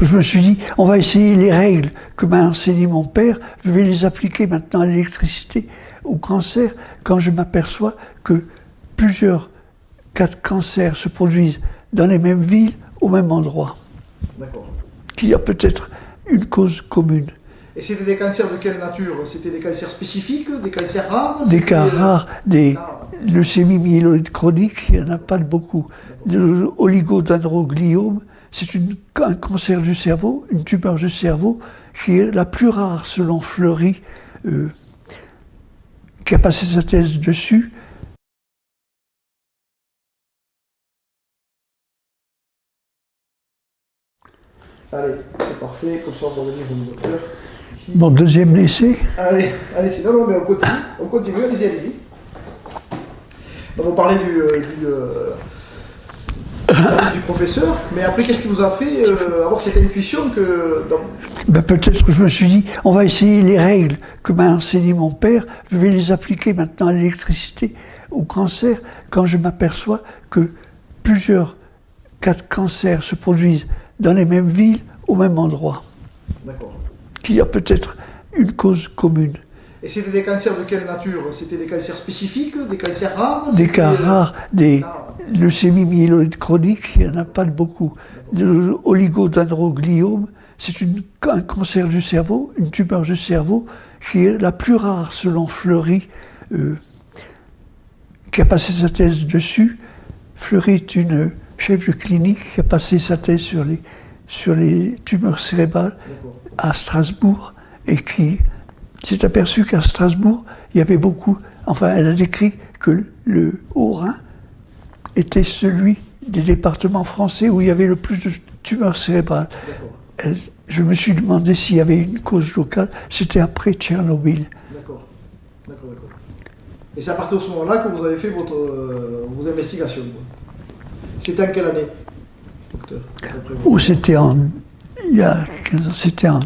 que je me suis dit, on va essayer les règles que m'a enseigné mon père, je vais les appliquer maintenant à l'électricité, au cancer, quand je m'aperçois que plusieurs cas de cancer se produisent dans les mêmes villes, au même endroit. D'accord. Qu'il y a peut-être une cause commune. Et c'était des cancers de quelle nature? C'était des cancers spécifiques, des cancers rares? Des cas rares, des leucémies myéloïdes chroniques, il n'y en a pas beaucoup. L'oligodendrogliome, c'est un cancer du cerveau, une tumeur du cerveau, qui est la plus rare selon Fleury, qui a passé sa thèse dessus. Allez, c'est parfait, comme ça on va venir au docteur. Ici. Mon deuxième essai. Allez, sinon, non, mais on continue, allez-y. On va parler du professeur, mais après, qu'est-ce qui vous a fait avoir cette intuition que... Ben, peut-être que je me suis dit, on va essayer les règles que m'a enseigné mon père, je vais les appliquer maintenant à l'électricité, au cancer, quand je m'aperçois que plusieurs cas de cancer se produisent dans les mêmes villes, au même endroit. D'accord. Qu'il y a peut-être une cause commune. Et c'était des cancers de quelle nature? C'était des cancers spécifiques, des cancers rares? Des cas rares, des leucémies myéloïdes chroniques, il n'y en a pas beaucoup. L'oligodendrogliome, c'est un cancer du cerveau, une tumeur du cerveau, qui est la plus rare selon Fleury, qui a passé sa thèse dessus. Fleury est une chef de clinique qui a passé sa thèse sur les tumeurs cérébrales à Strasbourg et qui s'est aperçu qu'à Strasbourg, il y avait beaucoup... Enfin, elle a décrit que le Haut-Rhin était celui des départements français où il y avait le plus de tumeurs cérébrales. Je me suis demandé s'il y avait une cause locale. C'était après Tchernobyl. D'accord. Et c'est à partir de ce moment-là que vous avez fait vos investigations. C'était en quelle année, docteur? Ou c'était il y a 15 ans, c'était en...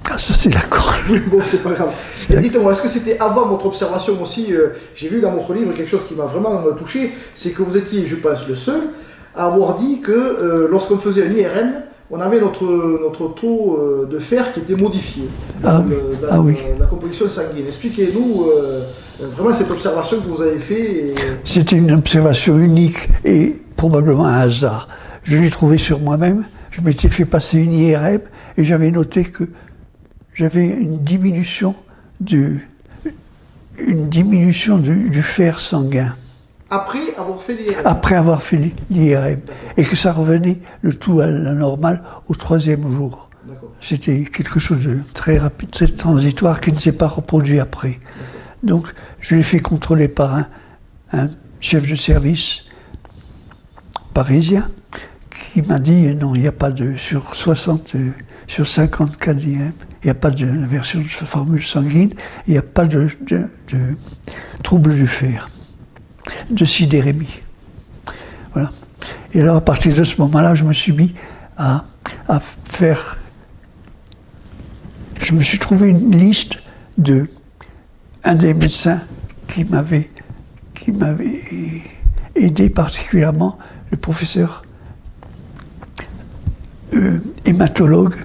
Ah, ça c'est d'accord. Oui, bon, c'est pas grave. Et dites-moi, est-ce que c'était avant votre observation aussi? J'ai vu dans votre livre quelque chose qui m'a vraiment touché, c'est que vous étiez, je pense, le seul à avoir dit que lorsqu'on faisait un IRM, on avait notre taux de fer qui était modifié dans la composition sanguine. Expliquez-nous vraiment cette observation que vous avez faite. C'était une observation unique et probablement un hasard. Je l'ai trouvé sur moi-même, je m'étais fait passer une IRM et j'avais noté que j'avais une diminution du fer sanguin. Après avoir fait l'IRM? Après avoir fait l'IRM. Et que ça revenait le tout à la normale au 3e jour. C'était quelque chose de très rapide, très transitoire qui ne s'est pas reproduit après. Donc je l'ai fait contrôler par un chef de service parisien qui m'a dit non, il n'y a pas de... Sur 50 cas d'IRM, il n'y a pas d'inversion de formule sanguine, il n'y a pas de trouble du fer, de sidérémie. Voilà. Et alors à partir de ce moment-là, je me suis mis à faire... Je me suis trouvé une liste de un des médecins qui m'avait aidé particulièrement, le professeur hématologue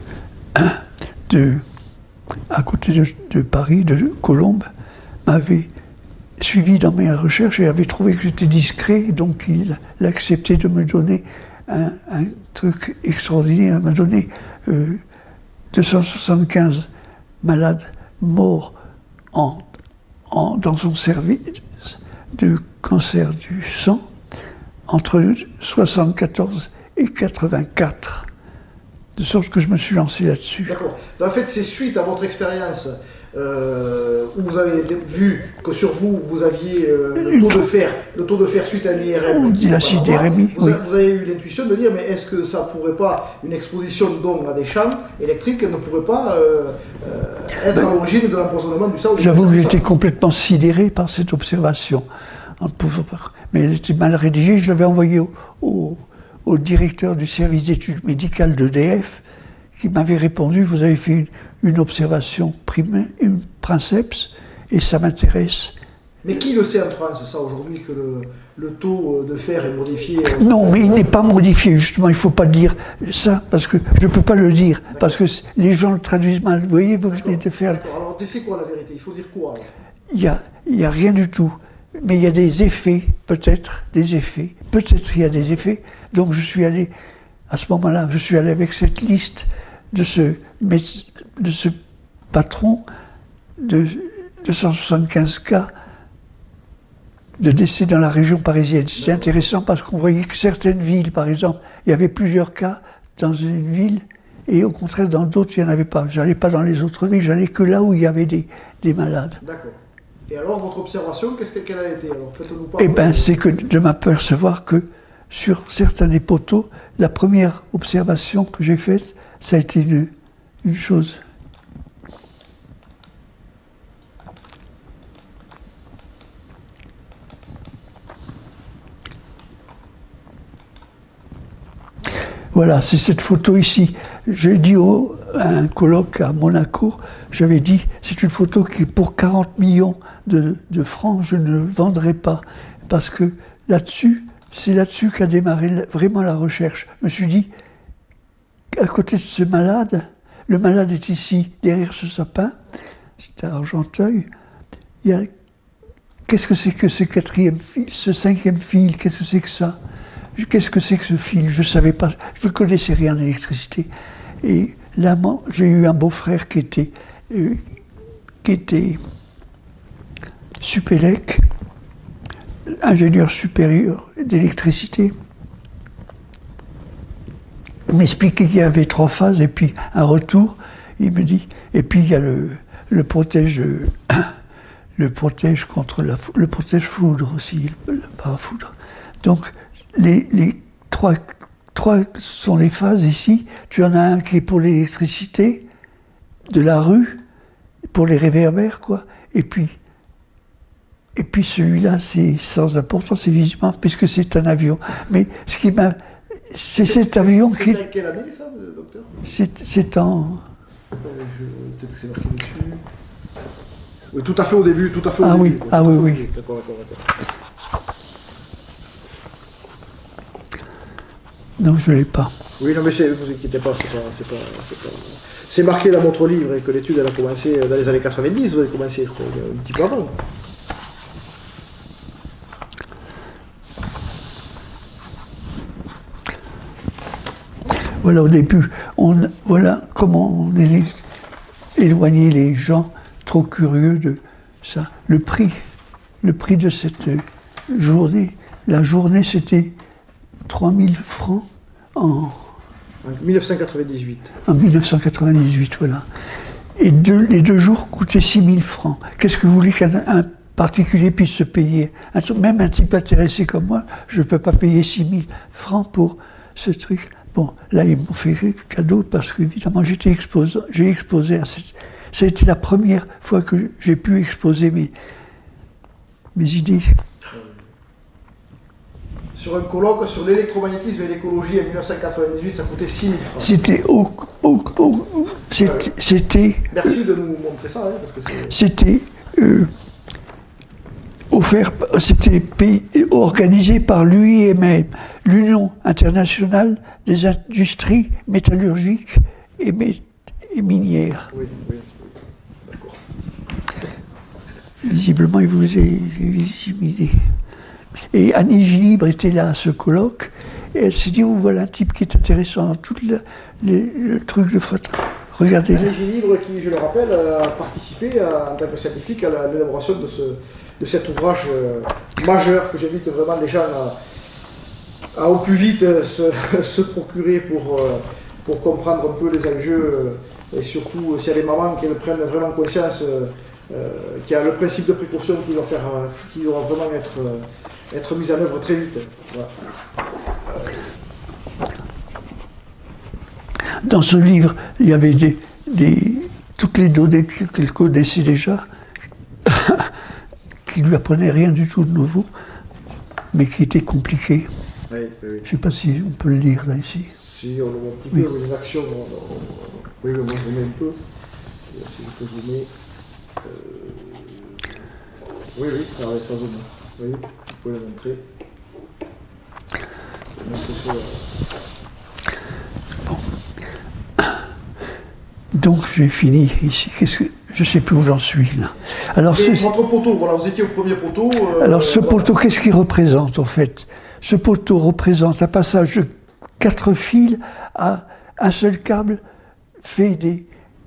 à côté de Paris, de Colombes, m'avait suivi dans mes recherches et avait trouvé que j'étais discret, donc il a accepté de me donner un truc extraordinaire. Il m'a donné 275 malades morts dans son service de cancer du sang entre 1974 et 1984. De sorte que je me suis lancé là-dessus. D'accord. En fait, c'est suite à votre expérience où vous avez vu que sur vous, vous aviez le taux de fer suite à l'IRM. La sidérémie. Vous avez eu l'intuition de dire, mais est-ce que ça ne pourrait pas, une exposition donc à des champs électriques, ne pourrait pas être à l'origine de l'empoisonnement du sang? J'avoue que j'étais complètement sidéré par cette observation. Mais elle était mal rédigée, je l'avais envoyée au directeur du service d'études médicales d'EDF, qui m'avait répondu, vous avez fait une observation primaire, une princeps, et ça m'intéresse. Mais qui le sait en France, ça, aujourd'hui, que le taux de fer est modifié? Non, mais il n'est pas modifié, justement, il ne faut pas dire ça, parce que je ne peux pas le dire, parce que les gens le traduisent mal. Vous voyez, vous venez de faire... D'accord, alors c'est quoi la vérité? Il faut dire quoi, alors? Il y a rien du tout, mais il y a des effets, peut-être, des effets. Peut-être il y a des effets. Donc je suis allé, à ce moment-là, je suis allé avec cette liste de ce patron de 275 cas de décès dans la région parisienne. C'était intéressant parce qu'on voyait que certaines villes, par exemple, il y avait plusieurs cas dans une ville et au contraire dans d'autres il n'y en avait pas. Je n'allais pas dans les autres villes, j'allais que là où il y avait des malades. D'accord. Et alors votre observation, quelle a été? Alors faites-nous part. Eh bien, c'est que de m'apercevoir que sur certains des poteaux, la première observation que j'ai faite, ça a été une chose. Voilà, c'est cette photo ici. J'ai dit à un colloque à Monaco, j'avais dit, c'est une photo qui, pour 40 millions de francs, je ne vendrai pas. Parce que là-dessus, c'est là-dessus qu'a démarré vraiment la recherche. Je me suis dit, à côté de ce malade, le malade est ici, derrière ce sapin, c'est à Argenteuil, il y a... Qu'est-ce que c'est que ce quatrième fil, ce cinquième fil, qu'est-ce que c'est que ça? Qu'est-ce que c'est que ce fil? Je ne savais pas, je ne connaissais rien d'électricité. Et là, j'ai eu un beau-frère qui était Supélec, ingénieur supérieur d'électricité. Il m'expliquait qu'il y avait 3 phases et puis un retour. Il me dit, et puis il y a le protège contre le protège foudre aussi, le parafoudre. Donc, les trois sont les phases ici. Tu en as un qui est pour l'électricité de la rue, pour les réverbères, quoi. Et puis celui-là, c'est sans importance, évidemment, puisque c'est un avion. Mais ce qui m'a... C'est cet avion qui... C'est quelle année, ça, docteur? C'est en... Peut-être que c'est marqué dessus. Oui, tout à fait au début, tout à fait au début. Oui. Ah oui, oui. D'accord. Non, je ne l'ai pas. Oui, non, mais ne vous inquiétez pas, c'est marqué dans votre livre et que l'étude elle a commencé dans les années 90, vous avez commencé, je crois, un petit peu avant. Voilà, au début, voilà comment on éloignait les gens trop curieux de ça. Le prix de cette journée, la journée c'était 3000 francs en 1998. En 1998, voilà. Et les 2 jours coûtaient 6000 francs. Qu'est-ce que vous voulez qu'un particulier puisse se payer? Même un type intéressé comme moi, je ne peux pas payer 6000 francs pour ce truc. Bon, là, ils m'ont fait cadeau parce qu'évidemment, j'ai exposé à cette... Ça a été la première fois que j'ai pu exposer mes idées. Sur un colloque sur l'électromagnétisme et l'écologie en 1998, ça coûtait 6000 francs. C'était... Merci de nous montrer ça, hein, parce que c'est... C'était organisé par l'UIMM, l'Union internationale des industries métallurgiques et minières. Oui, d'accord. Visiblement, il vous est intimidé. Et Annie Gilibre était là à ce colloque, et elle s'est dit, oh, voilà un type qui est intéressant dans tout le truc de photo. Regardez. Annie Gilibre, qui, je le rappelle, a participé en tant que scientifique à l'élaboration de cet ouvrage majeur que j'invite vraiment les gens à au plus vite se procurer pour comprendre un peu les enjeux et surtout s'il y a des mamans qui prennent vraiment conscience qu'il y a le principe de précaution qui doit vraiment être mis en œuvre très vite. Voilà. Dans ce livre, il y avait toutes les données qu'elle connaissait déjà, qui ne lui apprenaient rien du tout de nouveau, mais qui étaient compliquées. Oui. Je ne sais pas si on peut le lire là, ici. Si, on le voit un petit peu, les actions. Oui, mais moi je vous mets un peu. Si je peux zoomer. Oui, oui, avec sa zone. Oui, vous pouvez le montrer. Bon. Donc j'ai fini ici. Je ne sais plus où j'en suis là. Alors, votre poteau, voilà, vous étiez au premier poteau. Alors ce poteau, qu'est-ce qu'il représente en fait? Ce poteau représente un passage de 4 fils à un seul câble fait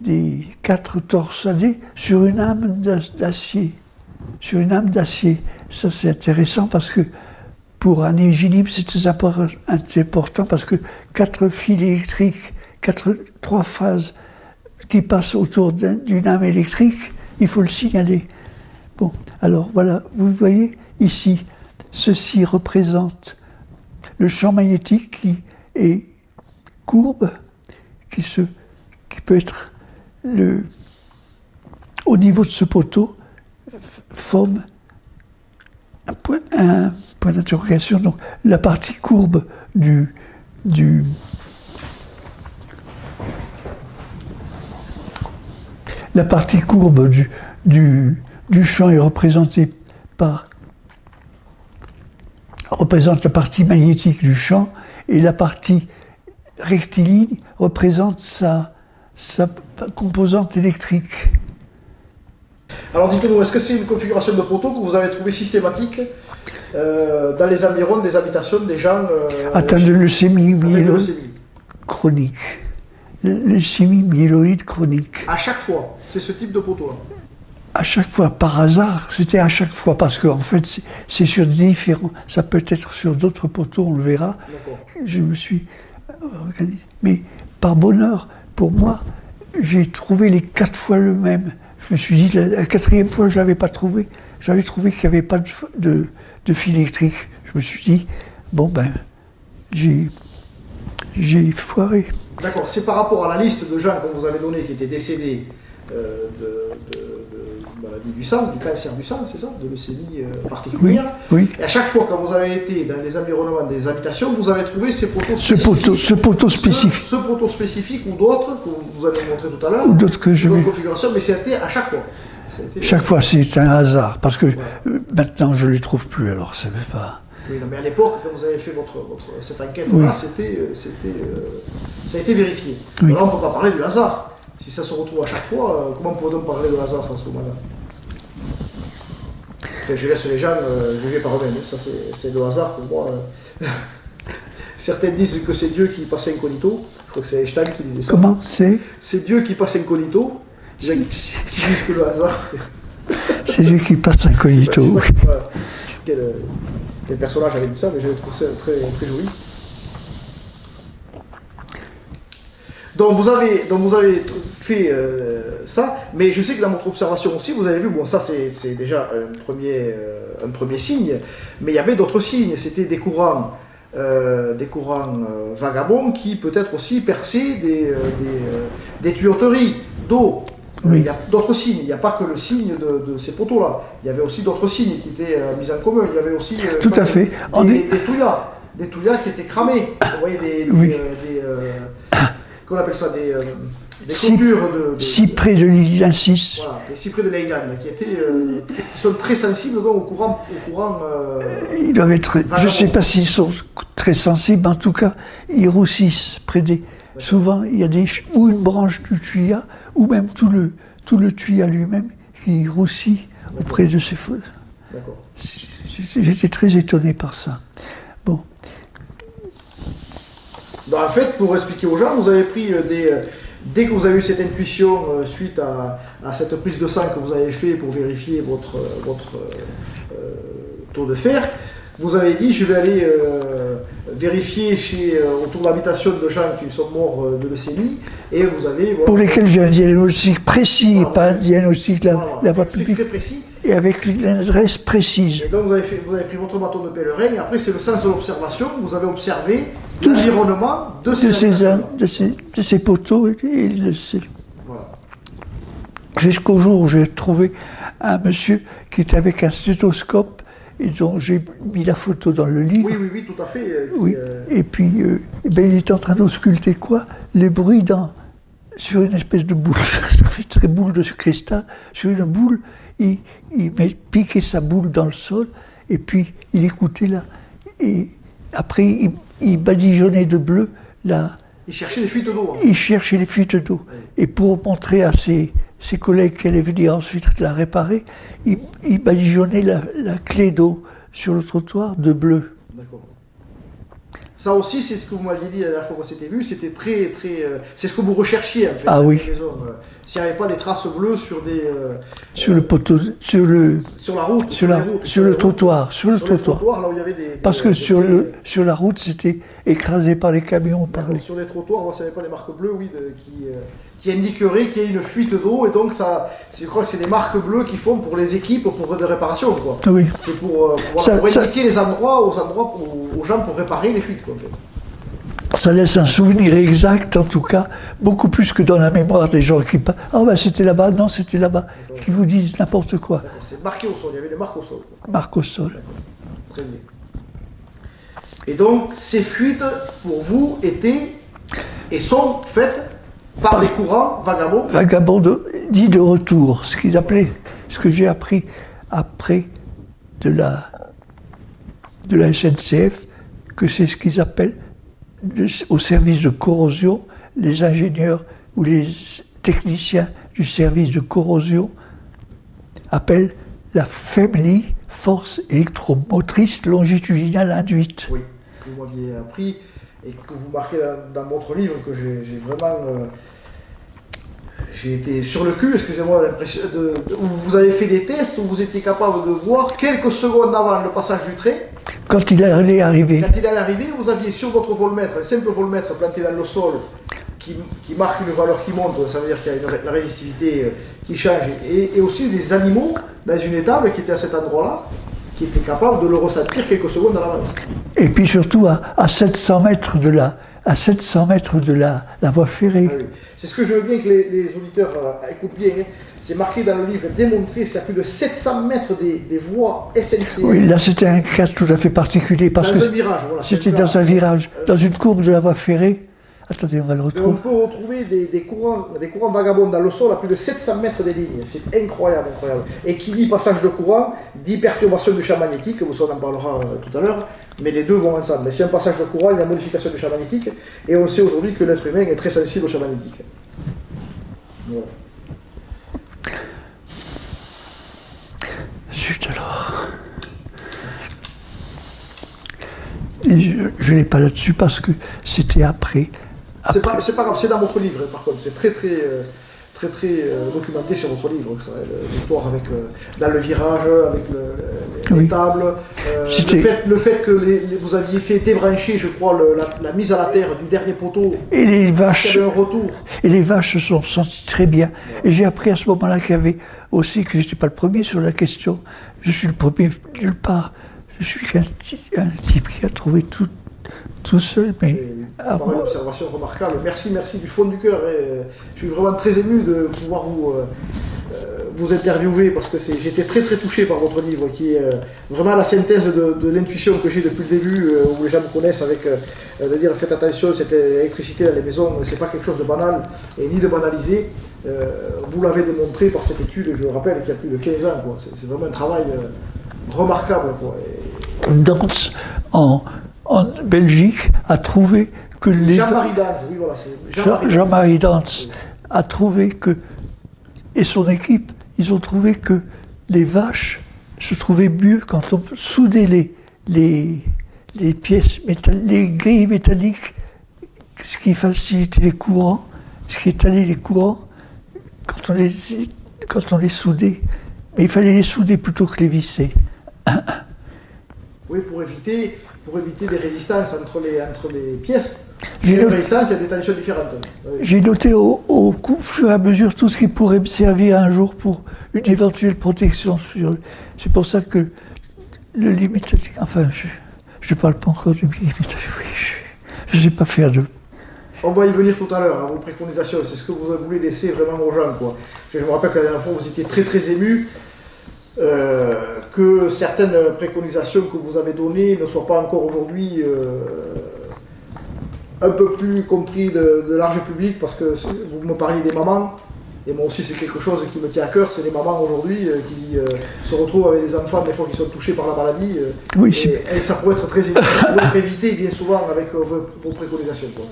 des 4 torsadés sur une âme d'acier. Sur une âme d'acier. Ça c'est intéressant parce que pour un Ingénium c'est très important parce que 4 fils électriques, 3 phases qui passent autour d'une âme électrique, il faut le signaler. Bon, alors voilà, vous voyez ici, ceci représente le champ magnétique qui est courbe, qui peut être au niveau de ce poteau, forme un point d'interrogation. Donc la partie courbe la partie courbe du champ est représentée représente la partie magnétique du champ et la partie rectiligne représente sa composante électrique. Alors dites-nous, est-ce que c'est une configuration de poteau que vous avez trouvée systématique dans les environs des habitations des gens atteints de leucémie chronique. Leucémie myéloïde chronique. À chaque fois, c'est ce type de poteau-là? À chaque fois, par hasard, c'était à chaque fois, parce qu'en fait, c'est sur différents... Ça peut être sur d'autres poteaux, on le verra. Je me suis organisé. Mais par bonheur, pour moi, j'ai trouvé les 4 fois le même. Je me suis dit, la 4e fois, je ne l'avais pas trouvé. J'avais trouvé qu'il n'y avait pas de fil électrique. Je me suis dit, bon ben, j'ai foiré. D'accord, c'est par rapport à la liste de gens qu'on vous avait donné qui étaient décédés de maladie du sang, du cancer du sang, c'est ça, de leucémie particulière. Oui. Et à chaque fois que vous avez été dans les environnements des habitations, vous avez trouvé ces poteaux spécifiques. Ce poteau spécifique. Ce poteau spécifique ou d'autres que vous allez montrer tout à l'heure. Ou d'autres que je vais. Configurations, mais c'était à chaque fois. Chaque fois, c'est un hasard, parce que maintenant je ne les trouve plus, alors ça ne veut pas. Oui, non, mais à l'époque, quand vous avez fait cette enquête-là, ça a été vérifié. Oui. Alors, on ne peut pas parler du hasard. Si ça se retrouve à chaque fois, comment peut-on parler de hasard à ce moment-là? Enfin, je laisse les gens juger par eux-mêmes. Ça, c'est le hasard pour moi. Certains disent que c'est Dieu qui passe incognito. Je crois que c'est Einstein qui disait ça. Comment c'est Dieu qui passe incognito. Qui disent que le hasard. C'est Dieu qui passe incognito. Ouais, quel personnage avait dit ça, mais j'avais trouvé ça très, très joli. Donc vous avez fait ça, mais je sais que dans votre observation aussi, vous avez vu, bon ça c'est déjà un premier signe, mais il y avait d'autres signes, c'était des courants vagabonds qui peut-être aussi perçaient des tuyauteries d'eau. Oui. Il y a d'autres signes, il n'y a pas que le signe de ces poteaux-là, il y avait aussi d'autres signes qui étaient mis en commun, il y avait aussi tout à fait. Des touillas qui étaient cramées, vous voyez qu'on appelle ça des clôtures de cyprès de l'Island 6. Voilà, les cyprès de l'Island qui sont très sensibles donc, au courant ils doivent être, je ne sais pas s'ils sont très sensibles, en tout cas, ils roussissent près des. Souvent, il y a ou une branche du tuya, ou même tout le tuya lui-même qui roussit auprès de ces feux. D'accord. J'étais très étonné par ça. Bon. Donc, en fait, pour expliquer aux gens, vous avez pris dès que vous avez eu cette intuition suite à cette prise de sang que vous avez fait pour vérifier votre taux de fer, vous avez dit je vais aller vérifier autour de l'habitation de gens qui sont morts de leucémie et vous avez... Voilà, pour lesquels j'ai un diagnostic précis, voilà, pas un diagnostic la voie publique. Très précis. Et avec l'adresse précise. Et donc vous avez pris votre bâton de pèlerin et après c'est le sens de l'observation, vous avez observé l'environnement de ces poteaux et voilà. Jusqu'au jour où j'ai trouvé un monsieur qui était avec un stéthoscope et dont j'ai mis la photo dans le livre. Oui, tout à fait. Et puis il était en train d'ausculter quoi? Les bruits sur une espèce de boule, très boule de cristal, sur une boule, piquait sa boule dans le sol, et puis il écoutait là. Et après, il badigeonnait de bleu là. Il cherchait les fuites d'eau. Hein. Il cherchait les fuites d'eau. Oui. Et pour montrer à ses collègues qui allaient venir ensuite la réparer, il badigeonnait la clé d'eau sur le trottoir de bleu. D'accord. Ça aussi, c'est ce que vous m'aviez dit la dernière fois qu'on s'était vu, c'était très, c'est ce que vous recherchiez en fait. Ah oui. S'il n'y avait pas des traces bleues sur des... sur le poteau, sur la route, sur le trottoir. Là où il y avait parce que sur la route, c'était écrasé par les camions. Sur les trottoirs, s'il n'y avait pas des marques bleues, oui, qui indiqueraient qu'il y a une fuite d'eau, et donc ça, je crois que c'est des marques bleues qu'ils font pour les équipes, pour de réparation, quoi. Oui. C'est pour indiquer les endroits aux gens pour réparer les fuites, quoi, en fait. Ça laisse un souvenir exact, en tout cas, beaucoup plus que dans la mémoire des gens qui parlent. Ah ben c'était là-bas, non c'était là-bas, qui vous disent n'importe quoi. C'est marqué au sol, il y avait des marques au sol. Marques au sol. Très bien. Et donc, ces fuites, pour vous, étaient et sont faites par les courants vagabonds. Vagabonds dits de retour, ce qu'ils appelaient, ce que j'ai appris après de la SNCF, que c'est ce qu'ils appellent au service de corrosion, les ingénieurs ou les techniciens du service de corrosion appellent la FEMLI, force électromotrice longitudinale induite. Oui, que vous m'aviez appris et que vous marquez dans votre livre, que j'ai vraiment... j'ai été sur le cul, excusez-moi, où vous avez fait des tests, où vous étiez capable de voir quelques secondes avant le passage du train. Quand il allait arriver. Quand il allait arriver, vous aviez sur votre voltmètre, un simple voltmètre planté dans le sol, qui marque une valeur qui monte, ça veut dire qu'il y a la résistivité qui change, et aussi des animaux dans une étable qui étaient à cet endroit-là, qui étaient capables de le ressentir quelques secondes à l'avance. Et puis surtout à 700 mètres de la voie ferrée. Ah oui. C'est ce que je veux bien que les auditeurs écoutent bien. C'est marqué dans le livre, démontré, c'est à plus de 700 mètres des voies SNCF. Oui, là c'était un cas tout à fait particulier parce que c'était dans un virage, dans une courbe de la voie ferrée. Attendez, on va le retrouver. On peut retrouver des courants vagabonds dans le sol à plus de 700 mètres des lignes. C'est incroyable, incroyable. Et qui dit passage de courant, dit perturbation du champ magnétique, on en parlera tout à l'heure, mais les deux vont ensemble. Mais si un passage de courant, il y a modification du champ magnétique, et on sait aujourd'hui que l'être humain est très sensible au champ magnétique. Voilà. Zut alors. Et je n'ai pas là-dessus parce que c'était après. C'est pas grave, c'est dans votre livre par contre, c'est très documenté sur votre livre, l'histoire avec dans le virage, avec les tables, le fait que vous aviez fait débrancher, je crois, la mise à la terre du dernier poteau, et les vaches, un retour. Et les vaches se sont senties très bien. Ouais. Et j'ai appris à ce moment-là qu'il y avait aussi, que je n'étais pas le premier sur la question, je suis le premier nulle part, je suis un type qui a trouvé tout seul, mais... Par une observation remarquable. Merci du fond du cœur. Je suis vraiment très ému de pouvoir vous interviewer parce que j'étais très touché par votre livre qui est vraiment la synthèse de l'intuition que j'ai depuis le début, où les gens me connaissent avec de dire faites attention, cette électricité dans les maisons, c'est pas quelque chose de banal et ni de banalisé. Vous l'avez démontré par cette étude, je rappelle, qui a plus de 15 ans. C'est vraiment un travail remarquable. Danse en Belgique a trouvé que les... Jean-Marie Danse, oui voilà, c'est Jean-Marie Danse a trouvé que, et son équipe, ils ont trouvé que les vaches se trouvaient mieux quand on soudait les pièces, les grilles métalliques, ce qui facilitait les courants, ce qui étalait les courants, quand on les soudait. Mais il fallait les souder plutôt que les visser. Oui, pour éviter des résistances entre les pièces. Il y a des résistances, il y a des tensions différentes. Oui. J'ai noté au fur et à mesure tout ce qui pourrait me servir un jour pour une éventuelle protection. C'est pour ça que le lit métallique, enfin, je ne parle pas encore du lit métallique, je ne sais pas faire de... On va y venir tout à l'heure, à vos préconisations, c'est ce que vous voulez laisser vraiment aux gens, quoi. Je me rappelle que la dernière fois, vous étiez très ému. Que certaines préconisations que vous avez données ne soient pas encore aujourd'hui un peu plus compris de large public, parce que vous me parliez des mamans, Et moi aussi, c'est quelque chose qui me tient à cœur. C'est les mamans aujourd'hui qui se retrouvent avec des enfants, des fois, qui sont touchés par la maladie. Oui, et ça pourrait être évité bien souvent avec vos préconisations, quoi.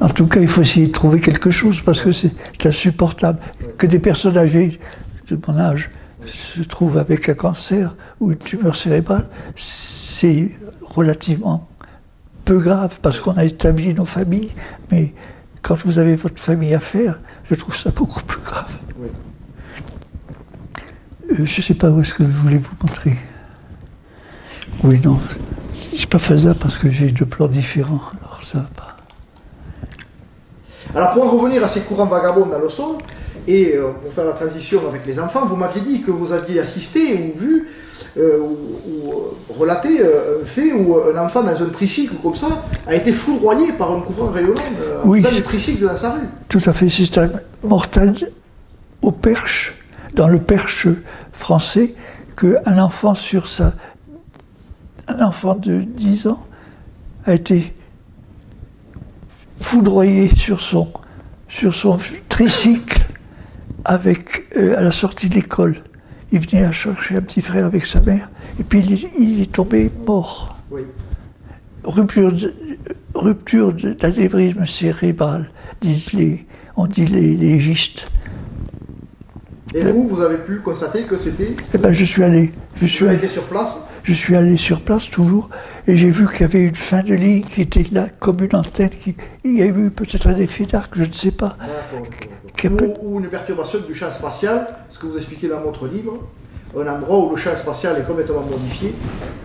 En tout cas, il faut essayer de trouver quelque chose parce que c'est insupportable. Que des personnes âgées de mon âge se trouvent avec un cancer ou une tumeur cérébrale, c'est relativement peu grave parce qu'on a établi nos familles, mais quand vous avez votre famille à faire, je trouve ça beaucoup plus grave. Oui. Je ne sais pas où est-ce que je voulais vous montrer. Oui, non, c'est pas faisable parce que j'ai deux plans différents, alors ça va pas. Alors pour en revenir à ces courants vagabonds dans le sol, et pour faire la transition avec les enfants, vous m'aviez dit que vous aviez assisté ou vu ou relaté un fait où un enfant dans un tricycle ou comme ça a été foudroyé par un courant rayonnant oui, dans le tricycle dans sa rue. Tout à fait, c'est un mortage au Perche, dans le Perche français, qu'un enfant un enfant de 10 ans a été foudroyé sur son tricycle à la sortie de l'école. Il venait à chercher un petit frère avec sa mère, et puis il est tombé mort. Oui. Rupture d'anévrisme cérébral, on dit les légistes. Et vous avez pu constater que c'était... Eh ben, je suis allé sur place. Je suis allé sur place toujours, et j'ai vu qu'il y avait une fin de ligne qui était là, comme une antenne. Il y a eu peut-être un effet d'arc, je ne sais pas. Ou une perturbation du champ spatial, ce que vous expliquez dans votre livre, un endroit où le champ spatial est complètement modifié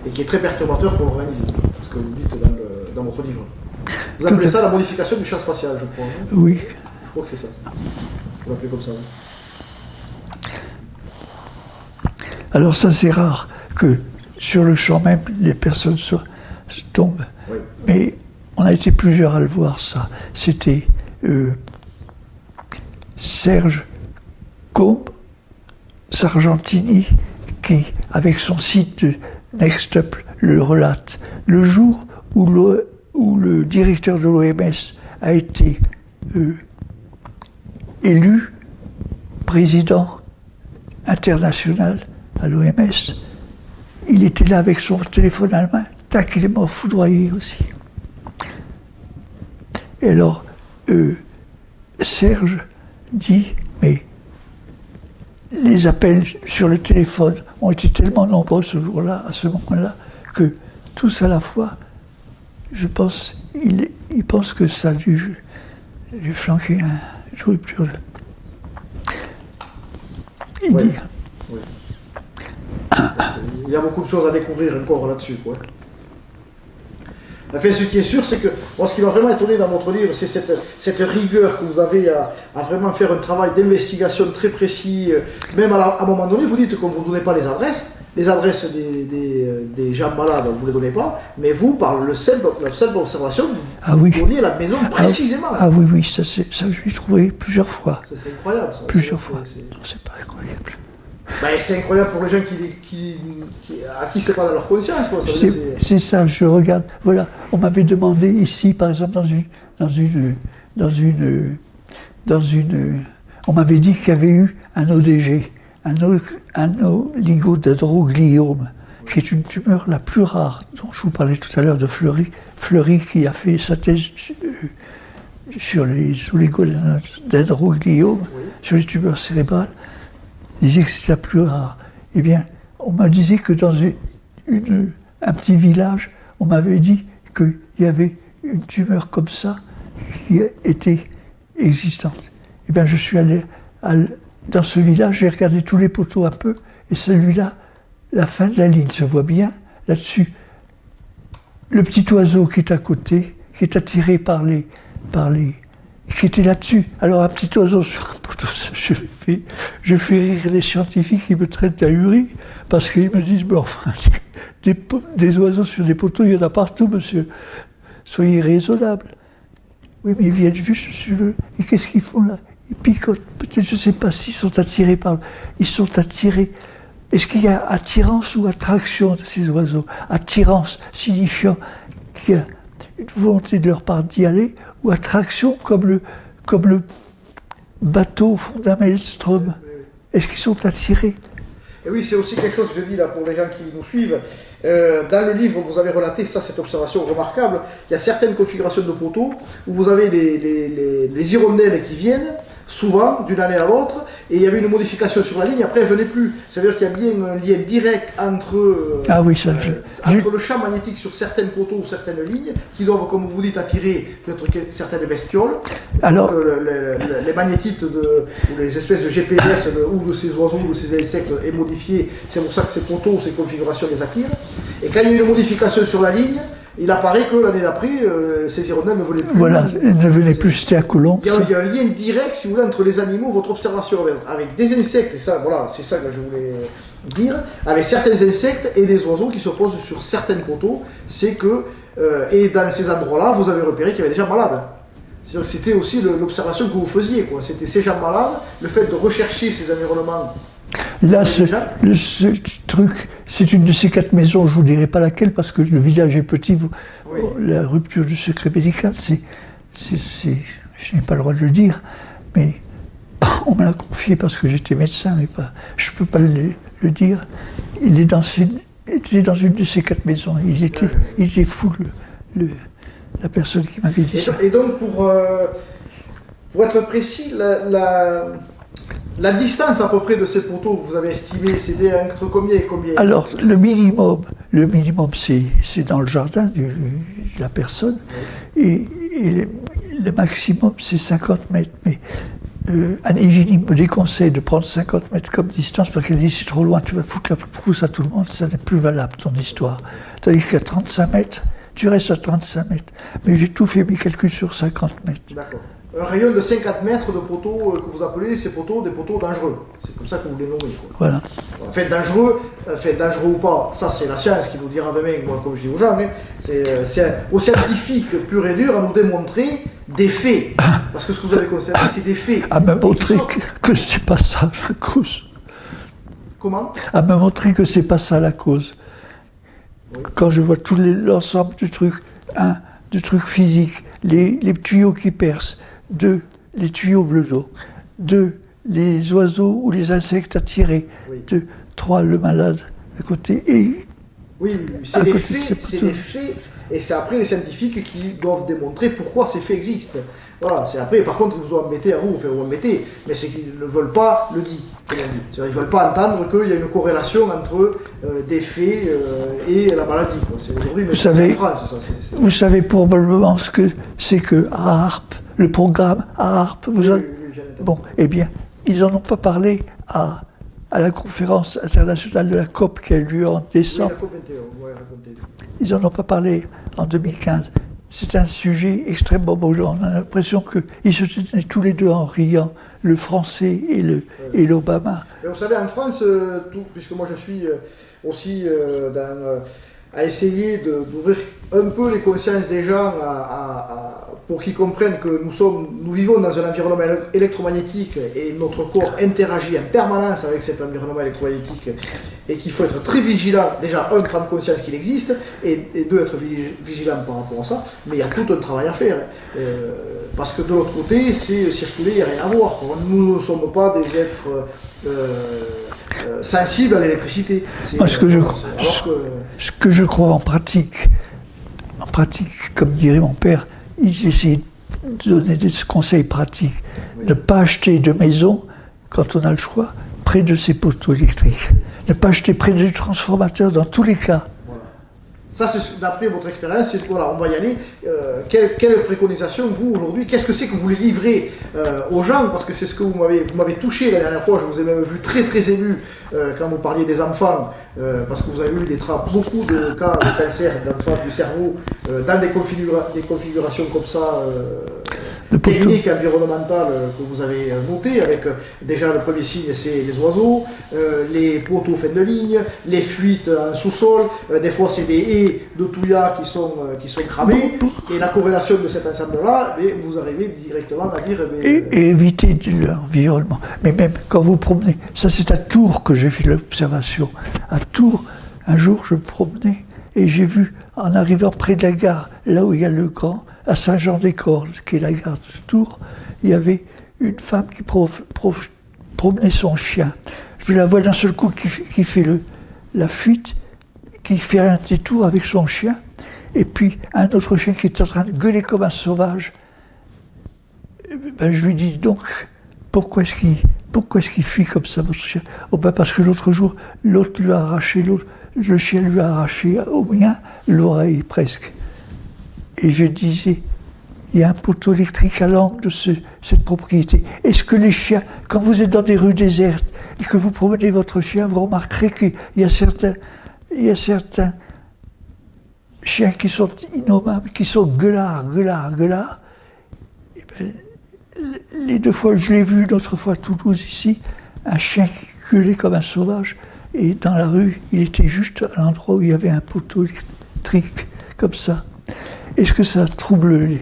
et qui est très perturbateur pour l'organisme, ce que vous dites dans votre livre. Vous appelez ça la modification du champ spatial, je crois. Hein? Oui. Je crois que c'est ça. Vous l'appelez comme ça. Oui. Alors ça, c'est rare que sur le champ même, les personnes se tombent. Oui. Mais on a été plusieurs à le voir, ça. C'était Serge Combe Sargentini qui, avec son site de Next Up, le relate. Le jour où le directeur de l'OMS a été élu président international à l'OMS, il était là avec son téléphone à la main, tac, il est mort foudroyé aussi. Et alors, Serge dit, mais les appels sur le téléphone ont été tellement nombreux ce jour-là, à ce moment-là, que tous à la fois, je pense, il pense que ça a dû lui flanquer une rupture. Il dit. Oui. Il y a beaucoup de choses à découvrir encore là-dessus, quoi. Enfin, ce qui est sûr, c'est que moi, ce qui m'a vraiment étonné dans votre livre, c'est cette rigueur que vous avez à vraiment faire un travail d'investigation très précis. Même à un moment donné, vous dites qu'on ne vous donnait pas les adresses des gens malades, vous ne les donnez pas, mais vous, par la simple observation, vous donniez la maison précisément. Ah oui, ça je l'ai trouvé plusieurs fois. C'est incroyable, ça. Plusieurs fois. C'est pas incroyable. Ben, c'est incroyable pour les gens à qui c'est pas dans leur conscience, quoi. C'est ça, je regarde. Voilà, on m'avait demandé ici, par exemple, on m'avait dit qu'il y avait eu un ODG, un oligodendrogliome, qui est une tumeur la plus rare, dont je vous parlais tout à l'heure de Fleury qui a fait sa thèse sur les oligodendrogliomes, sur les tumeurs cérébrales. Il disait que c'était la plus rare. Eh bien, on me disait que dans un petit village, on m'avait dit qu'il y avait une tumeur comme ça qui était existante. Eh bien, je suis allé dans ce village, j'ai regardé tous les poteaux un peu, et celui-là, la fin de la ligne se voit bien, là-dessus. Le petit oiseau qui est à côté, qui est attiré par les qui était là-dessus. Alors un petit oiseau sur un poteau, je fais rire les scientifiques qui me traitent d'ahuri, parce qu'ils me disent, mais enfin, des oiseaux sur des poteaux, il y en a partout, monsieur. Soyez raisonnable. Oui, mais ils viennent juste sur le... Et qu'est-ce qu'ils font là? Ils picotent. Peut-être, je ne sais pas s'ils sont attirés par... Ils sont attirés. Est-ce qu'il y a attirance ou attraction de ces oiseaux? Attirance signifiant qu'il y a une volonté de leur part d'y aller, ou attraction comme bateau au fond d'un maelstrom. Est-ce qu'ils sont attirés? Et oui, c'est aussi quelque chose que je dis là pour les gens qui nous suivent. Dans le livre, vous avez relaté ça, cette observation remarquable. Il y a certaines configurations de poteaux où vous avez les hirondelles qui viennent, souvent, d'une année à l'autre, et il y avait une modification sur la ligne, après elle ne venait plus. Ça veut dire qu'il y a bien un lien direct entre, entre le champ magnétique sur certains poteaux ou certaines lignes, qui doivent, comme vous dites, attirer peut-être certaines bestioles. Alors, donc, les magnétites ou les espèces de GPS ou de ces oiseaux ou de ces insectes est modifié, c'est pour ça que ces poteaux ou ces configurations les attirent. Et quand il y a une modification sur la ligne, il apparaît que l'année d'après, ces hirondelles ne venaient plus. Voilà, elles ne venaient plus, c'était à Coulomb. Il y a un lien direct, si vous voulez, entre les animaux, votre observation avec des insectes, et ça, voilà, c'est ça que je voulais dire, avec certains insectes et des oiseaux qui se posent sur certains poteaux, c'est que, et dans ces endroits-là, vous avez repéré qu'il y avait des gens malades. C'était aussi l'observation que vous faisiez, quoi. C'était ces gens malades, le fait de rechercher ces environnements. Là, ce truc, c'est une de ces 4 maisons, je ne vous dirai pas laquelle, parce que le village est petit, oui. La rupture du secret médical, je n'ai pas le droit de le dire, mais on me l'a confié parce que j'étais médecin, mais je ne peux pas le dire. Il est dans une de ces 4 maisons, il était fou, la personne qui m'avait dit ça. Et donc, pour être précis, la distance à peu près de ces poteaux que vous avez estimé, c'était entre combien et combien? Alors, le minimum c'est dans le jardin de la personne, oui. et le maximum, c'est 50 mètres. Mais Anne Génie me déconseille de prendre 50 mètres comme distance, parce qu'elle dit c'est trop loin, tu vas foutre la frousse à tout le monde, ça n'est plus valable ton histoire. Tandis qu'à 35 mètres, tu restes à 35 mètres. Mais j'ai tout fait mes calculs sur 50 mètres. D'accord. Un rayon de 50 mètres de poteaux que vous appelez ces poteaux des poteaux dangereux. C'est comme ça que vous les nommez. Quoi. Voilà. Enfin, dangereux ou pas, ça c'est la science qui nous dira demain, moi comme je dis aux gens, hein, c'est aux scientifiques pur et dur à nous démontrer des faits. Parce que ce que vous avez constaté, c'est des faits. À me montrer que c'est pas ça la cause. Comment? À me montrer que c'est pas ça la cause. Oui. Quand je vois tout l'ensemble du truc, du truc physique, les tuyaux qui percent, les tuyaux bleus d'eau, les oiseaux ou les insectes attirés, oui. 3 le malade à côté, et oui, c'est des faits, et c'est après les scientifiques qui doivent démontrer pourquoi ces faits existent. Voilà, c'est après, par contre, ils vous embêtez à vous, enfin vous embêtez, mais c'est qu'ils ne veulent pas le dire. Ils ne veulent pas entendre qu'il y a une corrélation entre des faits et la maladie. Aujourd'hui, mais c'est en France. Vous savez probablement ce que c'est que AARP, le programme AARP. Bon, eh bien, ils n'en ont pas parlé à la conférence internationale de la COP qui a eu lieu en décembre. Oui, la COP 21, ouais, racontez. Ils n'en ont pas parlé en 2015. C'est un sujet extrêmement brûlant. On a l'impression qu'ils se tenaient tous les deux en riant, le français et l'Obama. Vous savez, en France, puisque moi je suis aussi à essayer d'ouvrir un peu les consciences des gens pour qu'ils comprennent que nous vivons dans un environnement électromagnétique et notre corps interagit en permanence avec cet environnement électromagnétique et qu'il faut être très vigilant, déjà prendre conscience qu'il existe et 2 être vigilant par rapport à ça, mais il y a tout un travail à faire parce que de l'autre côté c'est circuler, il n'y a rien à voir. Nous ne sommes pas des êtres sensibles à l'électricité. Moi, ce que je crois en pratique, comme dirait mon père, j'ai essayé de donner des conseils pratiques. Oui. Ne pas acheter de maison, quand on a le choix, près de ces poteaux électriques. Ne pas acheter près du transformateur dans tous les cas. Voilà. Ça, c'est d'après votre expérience, voilà, on va y aller. Quelle préconisation, vous, aujourd'hui, qu'est-ce que c'est que vous voulez livrer aux gens? Parce que c'est ce que vous m'avez touché la dernière fois, je vous ai même vu très très ému quand vous parliez des enfants, parce que vous avez eu beaucoup de cas de cancer d'enfants du cerveau dans des configurations comme ça, techniques, environnementales que vous avez notées, avec déjà le premier signe, c'est les oiseaux, les poteaux fin de ligne, les fuites en sous-sol, des fois c'est des haies de touillas qui sont cramées, et la corrélation de cet ensemble-là, vous arrivez directement à dire... Et éviter l'environnement. Mais même quand vous promenez, ça c'est à Tours que j'ai fait l'observation. À Tours, un jour je me promenais et j'ai vu, en arrivant près de la gare, là où il y a le grand, à Saint-Jean-des-Cordes, qui est la gare de Tours, il y avait une femme qui promenait son chien. Je la vois d'un seul coup qui fait la fuite, qui fait un détour avec son chien, et puis un autre chien qui est en train de gueuler comme un sauvage. Ben, je lui dis donc, pourquoi est-ce qu'il fuit comme ça, votre chien? Oh ben parce que l'autre jour, l'autre lui a arraché, le chien lui a arraché au mien l'oreille presque. Et je disais, il y a un poteau électrique à l'angle de cette propriété. Est-ce que les chiens, quand vous êtes dans des rues désertes et que vous promenez votre chien, vous remarquerez qu'il y a certains chiens qui sont innommables, qui sont gueulards. Et ben, les 2 fois, je l'ai vu, l'autre fois à Toulouse ici, un chien qui gueulait comme un sauvage. Et dans la rue, il était juste à l'endroit où il y avait un poteau électrique, comme ça. Est-ce que ça trouble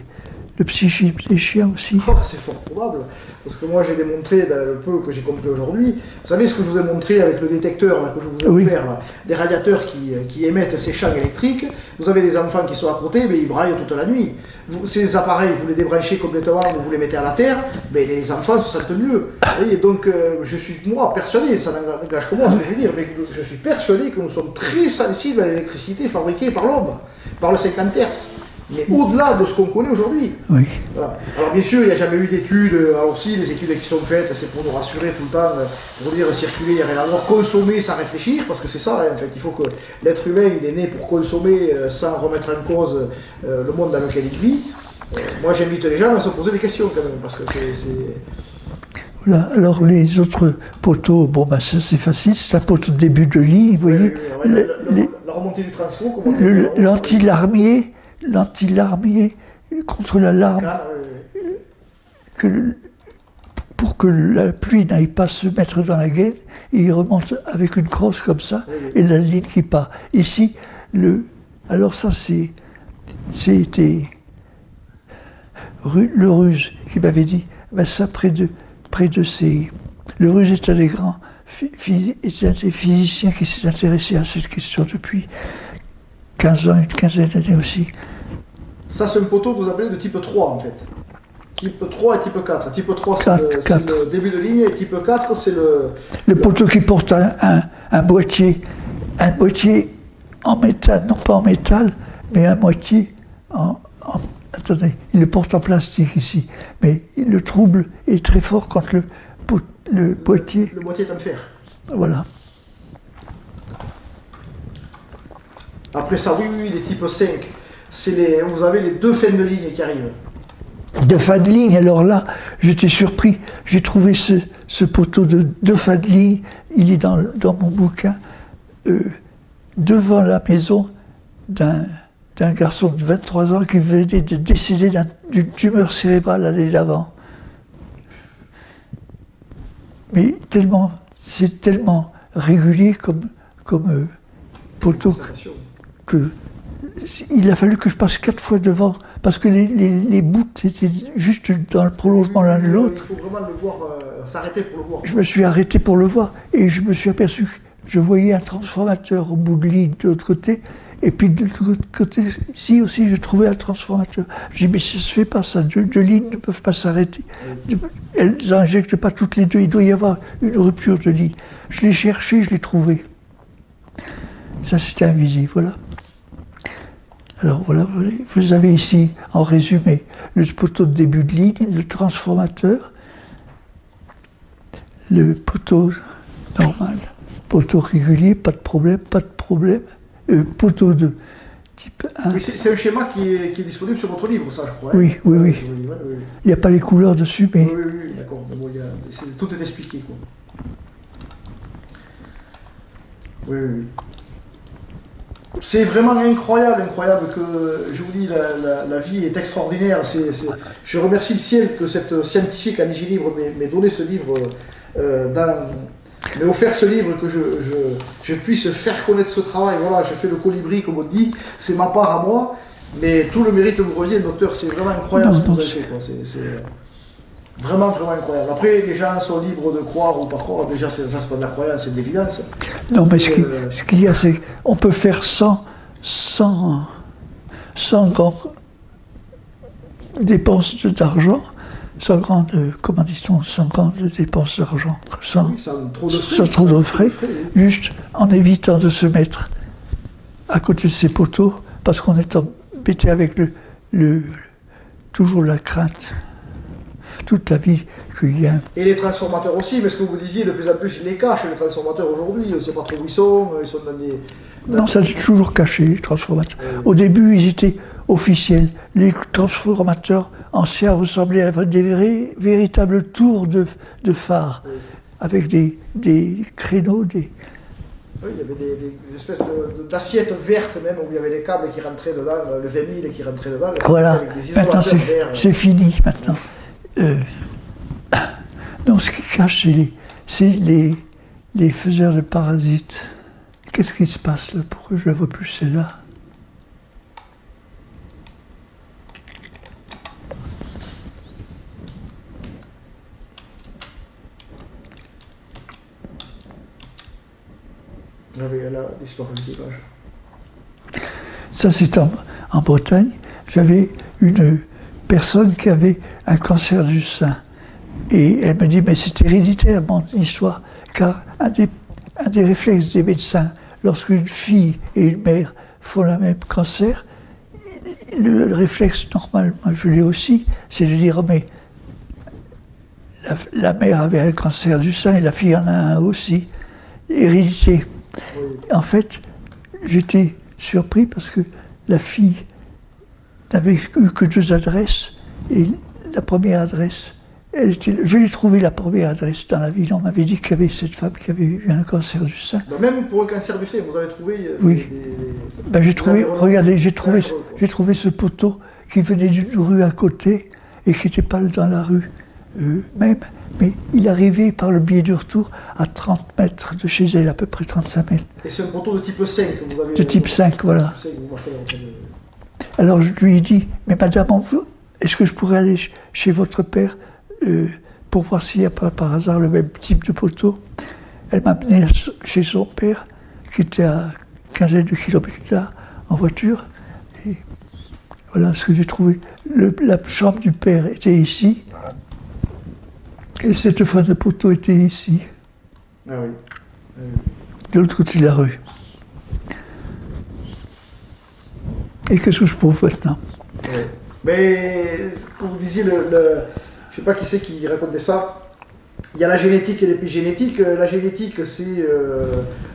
le psychisme des chiens aussi? Oh, c'est fort probable, parce que moi j'ai démontré le peu que j'ai compris aujourd'hui. Vous savez ce que je vous ai montré avec le détecteur là, que je vous ai offert, là, des radiateurs qui émettent ces champs électriques. Vous avez des enfants qui sont à côté, mais ils braillent toute la nuit. Ces appareils, vous les débranchez complètement, vous les mettez à la terre, mais les enfants se sentent mieux. Et donc je suis moi persuadé, ça n'engage que moi ce que je veux dire, mais je suis persuadé que nous sommes très sensibles à l'électricité fabriquée par l'homme, par le 50 Hz. Mais au-delà de ce qu'on connaît aujourd'hui. Oui. Voilà. Alors bien sûr, il n'y a jamais eu d'études. Alors si, les études qui sont faites, c'est pour nous rassurer tout le temps, pour dire circuler, il n'y a rien à voir. Consommer sans réfléchir, parce que c'est ça, en fait. Il faut que l'être humain, il est né pour consommer sans remettre en cause le monde dans lequel il vit. Moi, j'invite les gens à se poser des questions quand même, parce que c'est... Voilà. Alors les autres poteaux, bon ben ça c'est facile, c'est un poteau de début de ligne, vous voyez. La remontée du transfo, l'anti-larmier contre l'alarme, pour que la pluie n'aille pas se mettre dans la gaine, il remonte avec une crosse comme ça, et la ligne qui part. Ici, alors ça c'était le Ruse qui m'avait dit, ben ça près de ces... Le Ruse est un des grands physiciens qui s'est intéressé à cette question depuis 15 ans, une quinzaine d'années aussi. Ça, c'est un poteau que vous appelez de type 3, en fait. Type 3 et type 4. Type 3, c'est le début de ligne, et type 4, c'est le poteau qui porte un boîtier en métal, non pas en métal, mais un boîtier attendez, il le porte en plastique ici, mais le trouble est très fort quand le boîtier... Le boîtier est en fer. Voilà. Après ça, oui, les types 5, vous avez les 2 fins de ligne qui arrivent. 2 fins de ligne, alors là, j'étais surpris. J'ai trouvé ce poteau de 2 fins de ligne, il est dans mon bouquin, devant la maison d'un garçon de 23 ans qui venait de décéder d'une tumeur cérébrale l'année d'avant. Mais c'est tellement régulier comme poteau il a fallu que je passe 4 fois devant, parce que les bouts étaient juste dans le prolongement l'un de l'autre. Il faut vraiment le voir, s'arrêter pour le voir. Je me suis arrêté pour le voir, et je me suis aperçu que je voyais un transformateur au bout de ligne de l'autre côté, et puis de l'autre côté, ici aussi, je trouvais un transformateur. Je dis, mais ça ne se fait pas ça, 2 lignes ne peuvent pas s'arrêter. Elles n'injectent pas toutes les 2, il doit y avoir une rupture de ligne. Je l'ai cherché, je l'ai trouvé. Ça, c'était invisible, voilà. Alors voilà, vous avez ici, en résumé, le poteau de début de ligne, le transformateur, le poteau normal, poteau régulier, pas de problème, poteau de type 1. Mais c'est un schéma qui est disponible sur votre livre, ça, je crois. Oui, oui. Il n'y a pas les couleurs dessus, mais... Oui, d'accord. Bon, tout est expliqué, quoi. Oui. C'est vraiment incroyable que, je vous dis, la vie est extraordinaire. Je remercie le ciel que cette scientifique Annie Gilivre m'ait donné ce livre, m'ait offert ce livre, que je puisse faire connaître ce travail. Voilà, je fais le colibri, comme on dit, c'est ma part à moi, mais tout le mérite vous revient, docteur, c'est vraiment incroyable ce que vous avez fait, quoi. C'est vraiment incroyable. Après, les gens sont libres de croire ou pas croire. Déjà, ça, c'est pas de la croyance, c'est de l'évidence. Non, mais ce qu'il y a, c'est qu'on peut faire sans grande dépense d'argent, comment dit-on, sans grande dépense d'argent, sans, Oui, sans trop de frais. sans trop de frais, oui. juste en évitant de se mettre à côté de ces poteaux, parce qu'on est embêté avec toujours la crainte, toute la vie qu'il y a. Et les transformateurs aussi, mais ce que vous disiez, de plus en plus, ils les cachent, les transformateurs aujourd'hui, on ne sait pas trop où ils sont dans des... Non, ça c'est toujours caché, les transformateurs. Au début, ils étaient officiels. Les transformateurs anciens ressemblaient à des véritables tours de phare, avec des créneaux, Oui, il y avait des espèces d'assiettes vertes même, où il y avait les câbles qui rentraient dedans, le 20 000 qui rentrait dedans. Voilà, avec des maintenant isolateurs verts. c'est fini, maintenant. Donc ce qui cache, c'est les faiseurs de parasites. Qu'est-ce qui se passe là? Pourquoi je ne vois plus celle-là? Elle a disparu l'image. Ça, c'est en Bretagne. J'avais une personne qui avait un cancer du sein. Et elle me dit, mais c'est héréditaire, mon histoire, car un des réflexes des médecins, lorsqu'une fille et une mère font le même cancer, le réflexe normal, moi je l'ai aussi, c'est de dire, mais la mère avait un cancer du sein et la fille en a un aussi, hérédité. Oui. En fait, j'étais surpris parce que la fille n'avait eu que 2 adresses et la première adresse, je l'ai trouvé la première adresse dans la ville. On m'avait dit qu'il y avait cette femme qui avait eu un cancer du sein. Donc même pour le cancer du sein, vous avez trouvé Oui. Ben, j'ai trouvé, regardez, j'ai trouvé ce poteau qui venait d'une rue à côté et qui n'était pas dans la rue même, mais il arrivait par le biais du retour à 30 mètres de chez elle, à peu près 35 mètres. Et c'est un poteau de type 5 que vous avez... De type 5, voilà. Type 5, vous marquez dans votre... Alors je lui ai dit, mais madame, est-ce que je pourrais aller chez votre père pour voir s'il n'y a pas par hasard le même type de poteau? Elle m'a amené chez son père, qui était à 15 de kilomètres là, en voiture. Et voilà ce que j'ai trouvé. La chambre du père était ici, et cette fois de poteau était ici, Ah oui. de l'autre côté de la rue. Et qu'est-ce que je prouve maintenant? Oui. Mais, comme vous disiez, je ne sais pas qui c'est qui racontait ça. Il y a la génétique et l'épigénétique. La génétique, c'est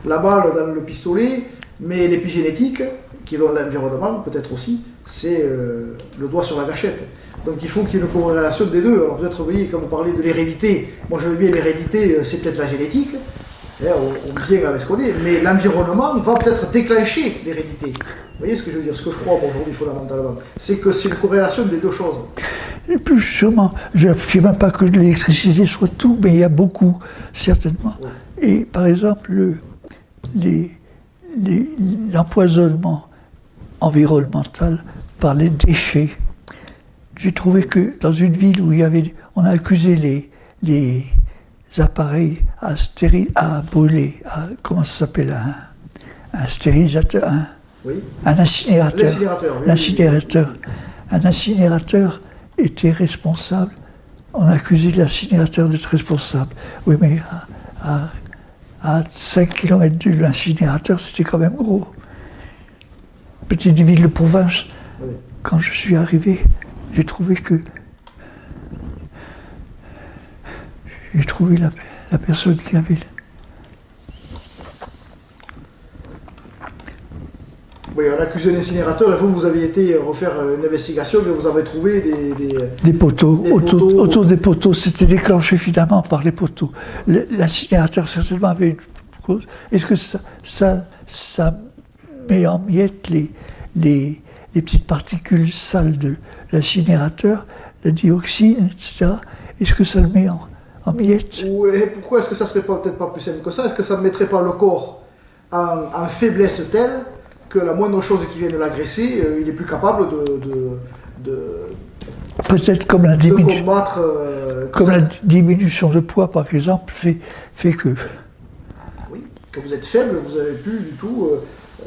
la balle dans le pistolet, mais l'épigénétique, qui est dans l'environnement, peut-être aussi, c'est le doigt sur la gâchette. Donc il faut qu'il y ait une corrélation des deux. Alors peut-être, vous voyez, quand vous parlez de l'hérédité, moi je veux bien l'hérédité, c'est peut-être la génétique, on vient avec ce qu'on est, mais l'environnement va peut-être déclencher l'hérédité. Vous voyez ce que je veux dire? Ce que je crois aujourd'hui fondamentalement, c'est que c'est une corrélation des deux choses. Et plus sûrement, je n'affirme pas que l'électricité soit tout, mais il y a beaucoup, certainement. Oui. Et par exemple, l'empoisonnement environnemental par les déchets. J'ai trouvé que dans une ville où on a accusé les appareils à brûler, comment ça s'appelle, un stérilisateur, Oui. un incinérateur. L'incinérateur, oui. L'incinérateur. Un incinérateur était responsable. On a accusé l'incinérateur d'être responsable. Oui, mais à 5 km de l'incinérateur, c'était quand même gros. Petite ville de province. Oui. Quand je suis arrivé, j'ai trouvé la personne qui avait... Oui, on accuse un incinérateur et vous aviez été refaire une investigation et vous avez trouvé des poteaux. Autour des poteaux, c'était déclenché finalement par les poteaux. L'incinérateur certainement avait une cause. Est-ce que ça met en miettes les petites particules sales de l'incinérateur, la dioxine, etc. Est-ce que ça le met en miettes? Oui, pourquoi est-ce que ça serait peut-être pas plus simple que ça? Est-ce que ça ne mettrait pas le corps en faiblesse telle que la moindre chose qui vient de l'agresser, il est plus capable de peut-être comme la diminution, combattre... la diminution de poids, par exemple, fait que... Oui, que vous êtes faible, vous n'avez plus du tout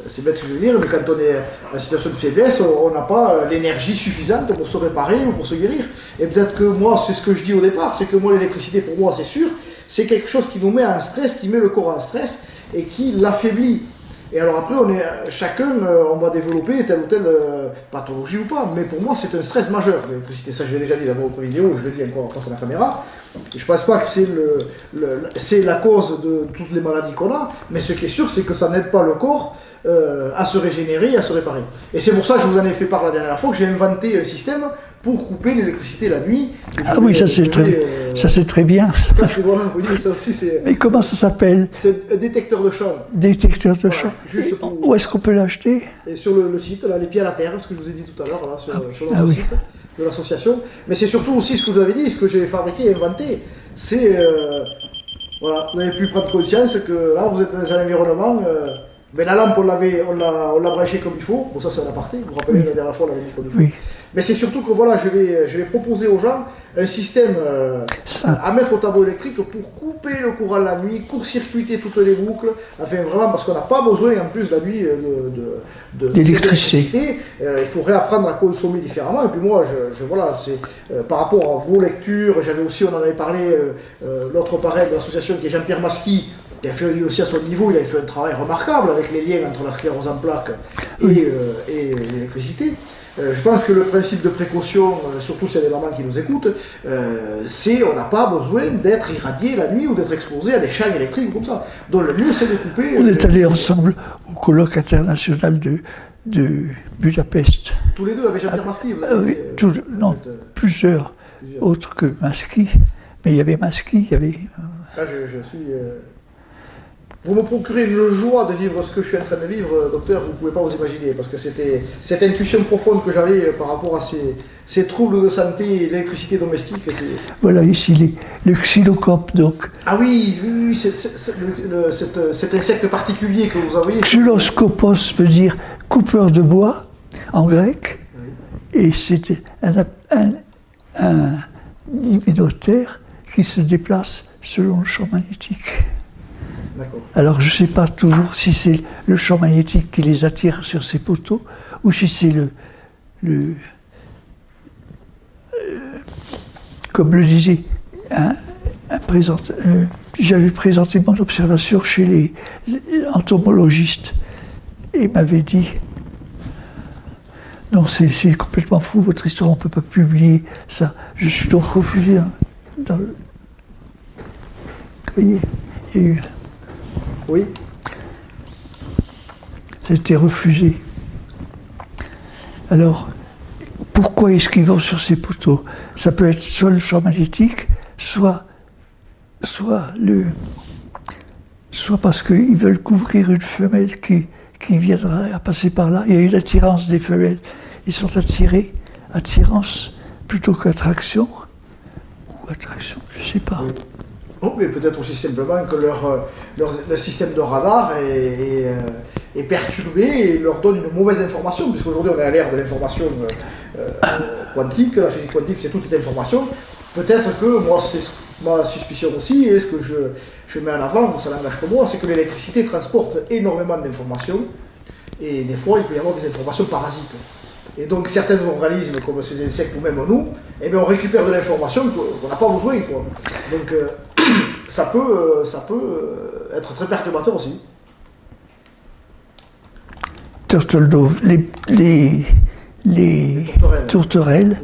c'est bête ce que je veux dire, mais quand on est en situation de faiblesse, on n'a pas l'énergie suffisante pour se réparer ou pour se guérir. Et peut-être que moi, c'est ce que je dis au départ, c'est que moi l'électricité pour moi c'est sûr, c'est quelque chose qui nous met en stress, qui met le corps en stress et qui l'affaiblit. Et alors après, chacun, on va développer telle ou telle pathologie ou pas, mais pour moi c'est un stress majeur, l'électricité. Ça je l'ai déjà dit dans votre vidéo, je le dis encore face à la caméra. Je ne pense pas que c'est la cause de toutes les maladies qu'on a, mais ce qui est sûr c'est que ça n'aide pas le corps à se régénérer, à se réparer. Et c'est pour ça que je vous en ai fait part la dernière fois, que j'ai inventé un système pour couper l'électricité la nuit. Ah oui, ça c'est très bien. Ça c'est vraiment, vous voyez, ça aussi c'est... Mais comment ça s'appelle? C'est un détecteur de champ. Détecteur de champ. Juste pour... Où est-ce qu'on peut l'acheter? Et sur le site, là, les pieds à la terre, ce que je vous ai dit tout à l'heure, là, sur notre site de l'association. Mais c'est surtout aussi ce que je vous avais dit, ce que j'ai fabriqué et inventé. C'est... voilà, vous avez pu prendre conscience que là, vous êtes dans un environnement... mais la lampe, on l'a branchée comme il faut. Bon, ça, c'est un aparté. Vous vous rappelez, la dernière fois, on l'avait mis comme il faut. Oui. Mais c'est surtout que voilà, je vais proposer aux gens un système à mettre au tableau électrique pour couper le courant la nuit, court-circuiter toutes les boucles. Enfin, vraiment, parce qu'on n'a pas besoin, en plus, la nuit, d'électricité. Il faudrait apprendre à consommer différemment. Et puis moi, voilà, c'est par rapport à vos lectures, j'avais aussi, on en avait parlé, l'autre parrain de l'association qui est Jean-Pierre Masqui, qui a fait lui aussi à son niveau, il avait fait un travail remarquable avec les liens entre la sclérose en plaques et l'électricité. Je pense que le principe de précaution, surtout s'il y a des mamans qui nous écoutent, c'est on n'a pas besoin d'être irradié la nuit ou d'être exposé à des champs électriques comme ça. Donc le mieux c'est de couper... On est allés ensemble au colloque international de Budapest. Tous les deux avec Jean-Pierre Masqui, vous avez plusieurs autres que Masqui. Mais il y avait Masqui, il y avait... Ah, je suis... Vous me procurez une joie de vivre ce que je suis en train de vivre, docteur, vous ne pouvez pas vous imaginer, parce que c'était cette intuition profonde que j'avais par rapport à ces troubles de santé et l'électricité domestique. Voilà, ici, le xylocope, donc. Ah oui, cet insecte particulier que vous avez. Xyloscopos veut dire coupeur de bois, en grec, et c'était un hyménoptère qui se déplace selon le champ magnétique. Alors je ne sais pas toujours si c'est le champ magnétique qui les attire sur ces poteaux ou si c'est comme le disait j'avais présenté mon observation chez les entomologistes et il m'avait dit non, c'est complètement fou votre histoire, on ne peut pas publier ça. Je suis donc refusé dans le... Vous voyez, il y a eu... Oui. Ça a été refusé. Alors, pourquoi est-ce qu'ils vont sur ces poteaux? Ça peut être soit le champ magnétique, soit parce qu'ils veulent couvrir une femelle qui viendra à passer par là. Il y a une attirance des femelles. Ils sont attirance plutôt qu'attraction. Ou attraction, je ne sais pas. Oui. Oh, mais peut-être aussi simplement que leur système de radar est perturbé et leur donne une mauvaise information, puisqu'aujourd'hui on est à l'ère de l'information quantique, la physique quantique c'est toute information. Peut-être que, moi c'est ma suspicion aussi, et ce que je mets en avant, ça n'engage que moi, c'est que l'électricité transporte énormément d'informations, et des fois il peut y avoir des informations parasites. Et donc certains organismes, comme ces insectes ou même nous, eh bien, on récupère de l'information qu'on n'a pas besoin, quoi. Donc ça peut être très perturbateur aussi. Turtle dove, les tourterelles,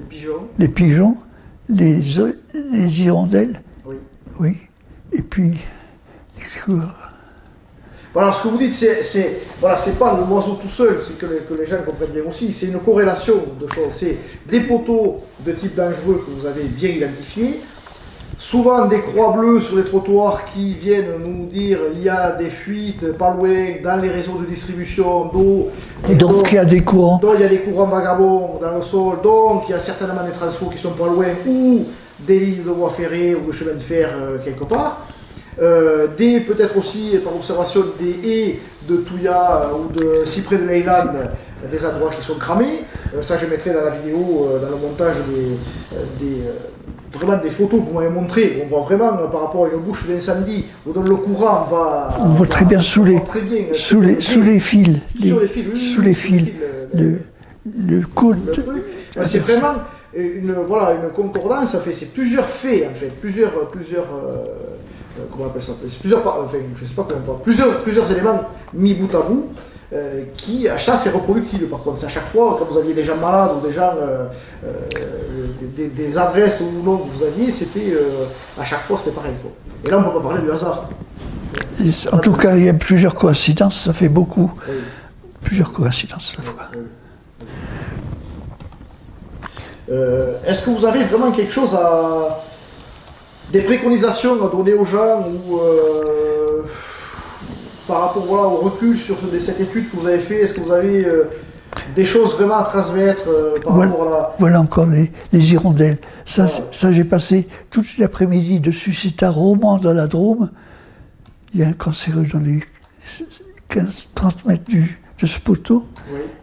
les pigeons, les hirondelles. Oui. Oui. Et puis, voilà, ce que vous dites, c'est pas l'oiseau tout seul, c'est que les gens comprennent bien aussi, c'est une corrélation de choses. C'est des poteaux de type dangereux que vous avez bien identifiés, souvent des croix bleues sur les trottoirs qui viennent nous dire il y a des fuites pas loin dans les réseaux de distribution d'eau. Donc il y a des courants. Donc il y a des courants vagabonds dans le sol, donc il y a certainement des transfos qui sont pas loin, ou des lignes de voie ferrée ou de chemin de fer quelque part. Peut-être aussi, par observation, des haies de Touya ou de cyprès de Leyland, des endroits qui sont cramés. Ça, je mettrai dans la vidéo, dans le montage vraiment des photos que vous m'avez montrées, on voit vraiment par rapport à une bouche d'incendie, où dans le courant on voit très bien sous les fils, sous les fils, le coude. C'est vraiment une concordance, ça fait, c'est plusieurs faits en fait, comment on appelle ça, enfin, je sais pas comment on parle, plusieurs éléments mis bout à bout. Qui à chaque c'est reproductible par contre. À chaque fois, quand vous aviez des gens malades ou des gens, des adresses ou non que vous aviez, c'était à chaque fois c'était pareil. Quoi. Et là on ne peut pas parler du hasard. En tout cas, il y a plusieurs coïncidences, ça fait beaucoup. Oui. Plusieurs coïncidences à la fois. Oui. Est-ce que vous avez vraiment quelque chose des préconisations à donner aux gens ou par rapport au recul sur cette étude que vous avez fait, est-ce que vous avez des choses vraiment à transmettre par rapport à la... Voilà encore les hirondelles. Ça, j'ai passé toute l'après-midi dessus. C'est un roman dans la Drôme. Il y a un cancéreux dans les 15-30 mètres de ce poteau.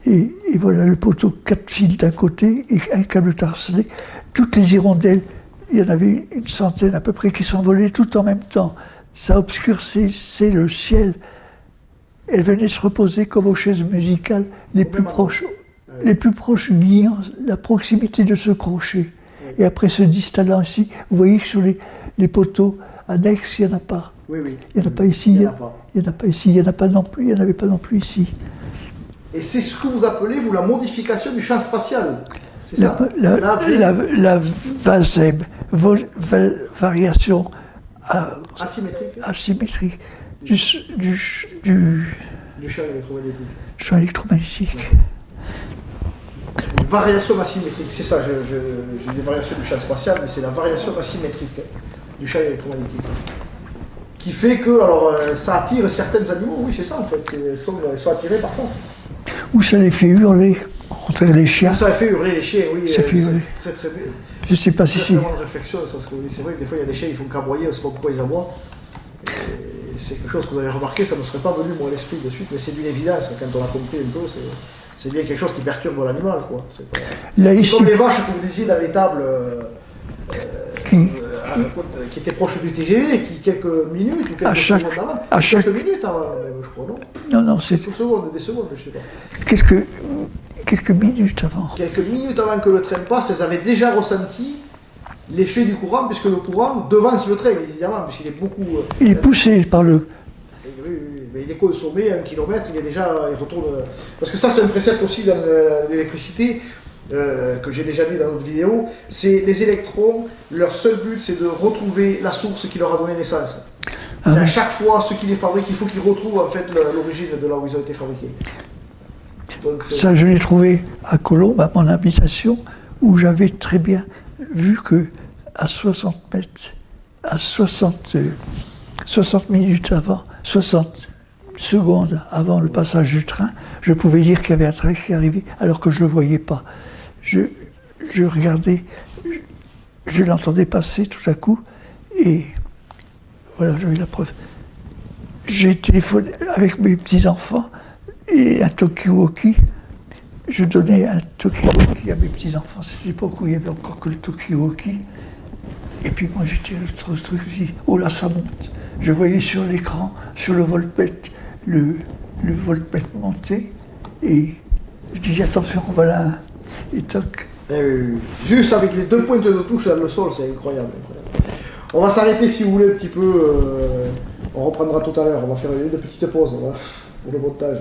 Oui. Et voilà le poteau, 4 fils d'un côté et un câble tarselé. Toutes les hirondelles, il y en avait une centaine à peu près qui s'envolaient tout en même temps. Ça obscurcissait le ciel. Elles venaient se reposer comme aux chaises musicales, les plus proches guillant la proximité de ce crochet. Oui. Et après se distallant ici, vous voyez que sur les poteaux annexes, il n'y en a pas. Oui, oui. Il n'y en a pas ici, il n'y en a pas ici, il n'y en a pas non plus, il n'y en avait pas non plus ici. Et c'est ce que vous appelez, vous, la modification du champ spatial. C'est ça. La VASEB, variation asymétrique du champ électromagnétique. Une variation asymétrique, c'est ça, j'ai des variations du champ spatial, mais c'est la variation asymétrique du champ électromagnétique. Qui fait que, alors, ça attire certains animaux, oui, c'est ça en fait, ils sont attirés par ça. Ou ça les fait hurler contre les chiens. Ou ça fait hurler les chiens, oui. Ça fait hurler. Très très bien. Je ne sais pas si c'est... C'est vraiment une réflexion, ça, c'est vrai que des fois il y a des chiens, ils font qu'aboyer, on ne sait pas pourquoi ils aboient. C'est quelque chose que vous avez remarqué, ça ne me serait pas venu moi à l'esprit de suite, mais c'est d'une évidence, quand on a compris un peu, c'est bien quelque chose qui perturbe l'animal, quoi. C'est comme les vaches que vous disiez dans l'étable qui étaient proches du TGV, qui quelques minutes ou quelques secondes avant, quelques minutes avant même, je crois, non? Non, c'est... Des secondes, je sais pas. Quelques minutes avant. Quelques minutes avant que le train passe, elles avaient déjà ressenti l'effet du courant, puisque le courant devance le train, évidemment, puisqu'il est beaucoup... il est poussé par le... Oui, mais il est consommé à 1 km, il retourne... Parce que ça, c'est un précepte aussi dans l'électricité, que j'ai déjà dit dans notre vidéo, c'est les électrons, leur seul but, c'est de retrouver la source qui leur a donné naissance. C'est à chaque fois, ce qui les fabrique, il faut qu'ils retrouvent en fait l'origine de là où ils ont été fabriqués. Donc, ça, je l'ai trouvé à Colombes, à mon habitation, où j'avais très bien vu que à 60 mètres, à 60 minutes avant, 60 secondes avant le passage du train, je pouvais dire qu'il y avait un train qui arrivait, alors que je ne le voyais pas. Je regardais, je l'entendais passer tout à coup, et voilà, j'avais la preuve. J'ai téléphoné avec mes petits-enfants et un talkie-walkie. Je donnais un talkie-walkie à mes petits-enfants. C'était l'époque où il n'y avait encore que le talkie-walkie. Et puis moi j'étais l'autre truc, je dis, oh là ça monte. Je voyais sur l'écran, sur le voltmètre, le voltmètre monter. Et je dis, attention, voilà. Et toc. Juste avec les 2 pointes de touche dans le sol, c'est incroyable. On va s'arrêter si vous voulez un petit peu. On reprendra tout à l'heure. On va faire une petite pause pour le montage.